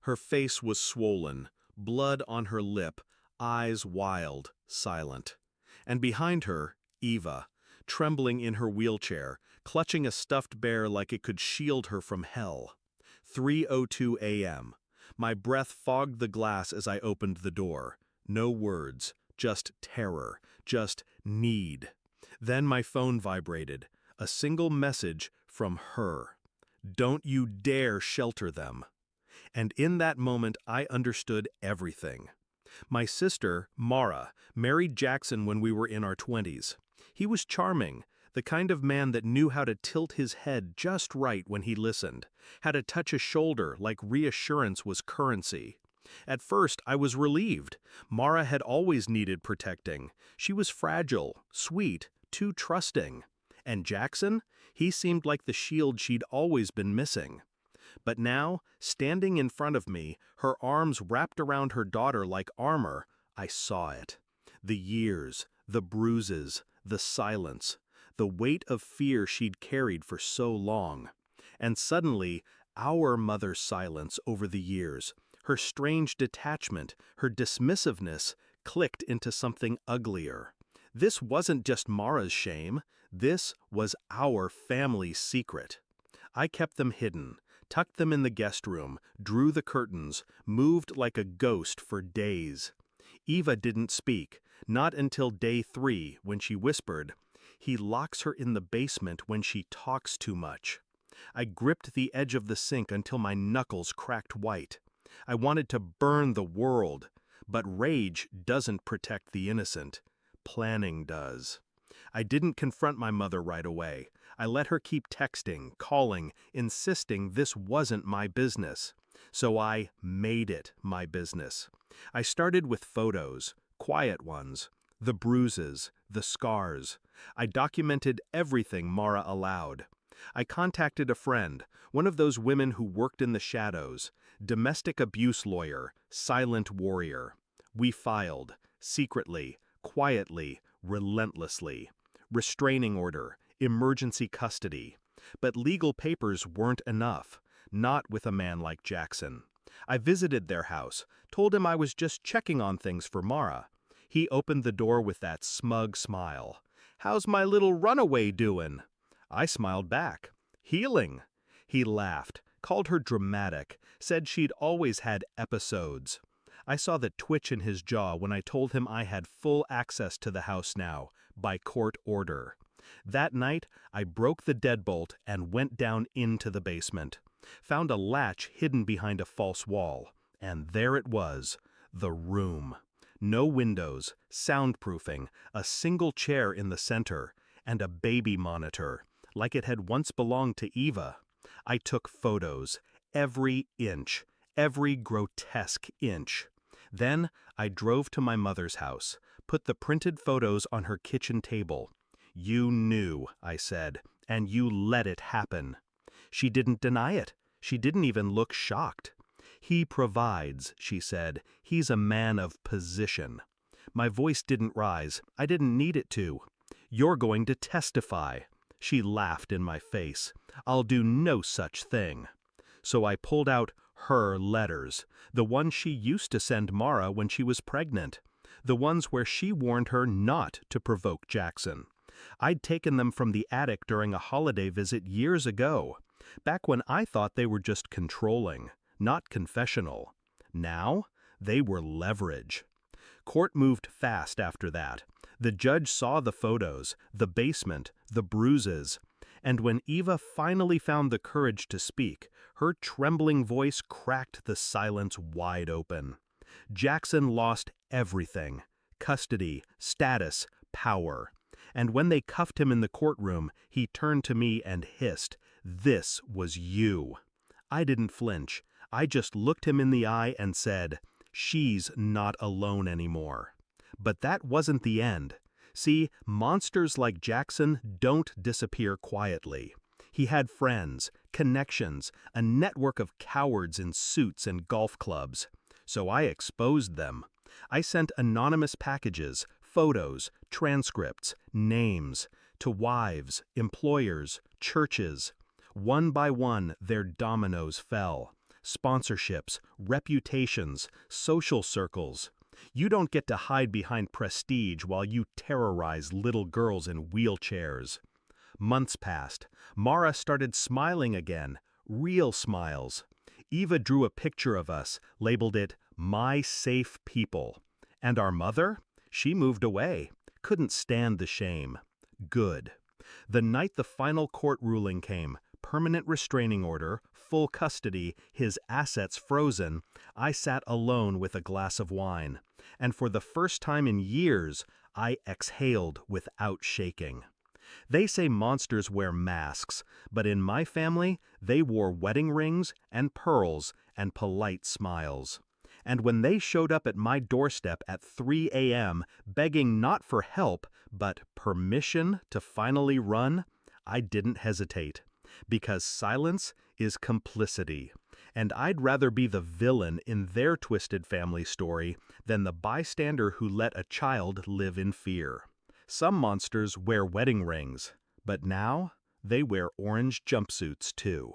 Her face was swollen, blood on her lip, eyes wild, silent. And behind her, Eva, trembling in her wheelchair, clutching a stuffed bear like it could shield her from hell. 3:02 a.m. My breath fogged the glass as I opened the door. No words, just terror, just need. Then my phone vibrated. A single message from her. "Don't you dare shelter them." And in that moment I understood everything. My sister, Mara, married Jackson when we were in our 20s. He was charming, the kind of man that knew how to tilt his head just right when he listened, how to touch a shoulder like reassurance was currency. At first, I was relieved. Mara had always needed protecting. She was fragile, sweet, too trusting. And Jackson? He seemed like the shield she'd always been missing. But now, standing in front of me, her arms wrapped around her daughter like armor, I saw it. The years, the bruises, the silence, the weight of fear she'd carried for so long. And suddenly, our mother's silence over the years, her strange detachment, her dismissiveness, clicked into something uglier. This wasn't just Mara's shame, this was our family's secret. I kept them hidden, tucked them in the guest room, drew the curtains, moved like a ghost for days. Eva didn't speak, not until day 3 when she whispered, "He locks her in the basement when she talks too much." I gripped the edge of the sink until my knuckles cracked white. I wanted to burn the world, but rage doesn't protect the innocent. Planning does. I didn't confront my mother right away. I let her keep texting, calling, insisting this wasn't my business. So I made it my business. I started with photos, quiet ones, the bruises, the scars. I documented everything Mara allowed. I contacted a friend, one of those women who worked in the shadows, domestic abuse lawyer, silent warrior. We filed, secretly, quietly, relentlessly. Restraining order, emergency custody. But legal papers weren't enough, not with a man like Jackson. I visited their house, told him I was just checking on things for Mara. He opened the door with that smug smile. "How's my little runaway doing?" I smiled back. "Healing." He laughed, called her dramatic, said she'd always had episodes. I saw the twitch in his jaw when I told him I had full access to the house now, by court order. That night, I broke the deadbolt and went down into the basement. Found a latch hidden behind a false wall, and there it was, the room. No windows, soundproofing, a single chair in the center, and a baby monitor, like it had once belonged to Eva. I took photos, every inch, every grotesque inch. Then I drove to my mother's house, put the printed photos on her kitchen table. "You knew," I said, "and you let it happen." She didn't deny it. She didn't even look shocked. "He provides," she said. "He's a man of position." My voice didn't rise. I didn't need it to. "You're going to testify." She laughed in my face. "I'll do no such thing." So I pulled out her letters, the ones she used to send Mara when she was pregnant, the ones where she warned her not to provoke Jackson. I'd taken them from the attic during a holiday visit years ago, back when I thought they were just controlling, not confessional. Now, they were leverage. Court moved fast after that. The judge saw the photos, the basement, the bruises. And when Eva finally found the courage to speak, her trembling voice cracked the silence wide open. Jackson lost everything: custody, status, power. And when they cuffed him in the courtroom, he turned to me and hissed, "This was you." I didn't flinch. I just looked him in the eye and said, "She's not alone anymore." But that wasn't the end. See, monsters like Jackson don't disappear quietly. He had friends, connections, a network of cowards in suits and golf clubs. So I exposed them. I sent anonymous packages, photos, transcripts, names, to wives, employers, churches. One by one, their dominoes fell. sponsorships, reputations, social circles. You don't get to hide behind prestige while you terrorize little girls in wheelchairs. Months passed. Mara started smiling again, real smiles. Eva drew a picture of us, labeled it, "My Safe People." And our mother? She moved away. Couldn't stand the shame. Good. The night the final court ruling came, permanent restraining order, full custody, his assets frozen, I sat alone with a glass of wine. And for the first time in years, I exhaled without shaking. They say monsters wear masks, but in my family, they wore wedding rings and pearls and polite smiles. And when they showed up at my doorstep at 3 a.m., begging not for help, but permission to finally run, I didn't hesitate. Because silence is complicity. And I'd rather be the villain in their twisted family story than the bystander who let a child live in fear. Some monsters wear wedding rings, but now they wear orange jumpsuits too.